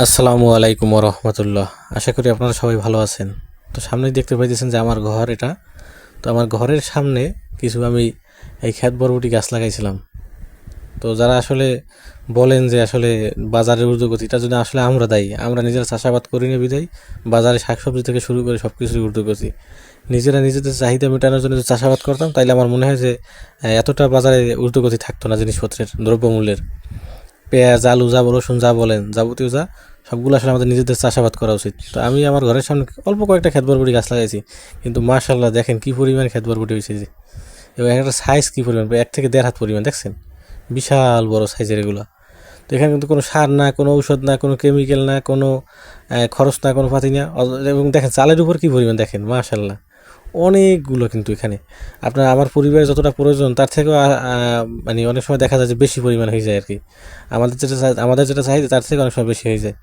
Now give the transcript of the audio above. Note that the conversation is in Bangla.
আসসালামু আলাইকুম রহমতুল্লাহ। আশা করি আপনারা সবাই ভালো আছেন। তো সামনেই দেখতে পাইতেছেন যে আমার ঘর এটা। তো আমার ঘরের সামনে কিছু আমি এই ক্ষেত বরবটি গাছ লাগাইছিলাম। তো যারা আসলে বলেন যে আসলে বাজারের ঊর্ধ্বগতিটা যদি আসলে আমরা দায়ী, আমরা নিজেরা চাষাবাদ করি না বিদায় বাজারে শাকসবজি থেকে শুরু করে সব কিছুরই ঊর্ধ্বগতি। নিজেরা নিজেদের চাহিদা মেটানোর জন্য যদি চাষাবাদ করতাম তাইলে আমার মনে হয় যে এতটা বাজারে ঊর্ধ্বগতি থাকতো না জিনিসপত্রের দ্রব্যমূল্যের। পেঁয়াজ, আলু, যা রসুন যা বলেন যাবতীয় যা সবগুলো আসলে আমাদের নিজেদের চাষাবাদ করা উচিত। তো আমি আমার ঘরের সামনে অল্প কয়েকটা ক্ষেত বরবটি গাছ লাগাইছি, কিন্তু মাশাল্লাহ দেখেন কি পরিমাণ ক্ষেত বরবটি হয়েছে যে, এবং একটা সাইজ কি পরিমাণ, 1 থেকে 1.5 হাত পরিমাণ, দেখছেন বিশাল বড় সাইজের এগুলো। তো এখানে কিন্তু কোনো সার না, কোনো ঔষধ না, কোনো কেমিক্যাল না, কোনো খরচ না, কোনো পাতি না। এবং দেখেন চালের উপর কি পরিমাণ, দেখেন মাশাল্লাহ অনেকগুলো কিন্তু এখানে আপনার আমার পরিবারের যতটা প্রয়োজন তার থেকেও মানে অনেক সময় দেখা যায় যে বেশি পরিমাণ হয়ে যায় আর কি। আমাদের যেটা চাহিদা তার থেকে অনেক সময় বেশি হয়ে যায়।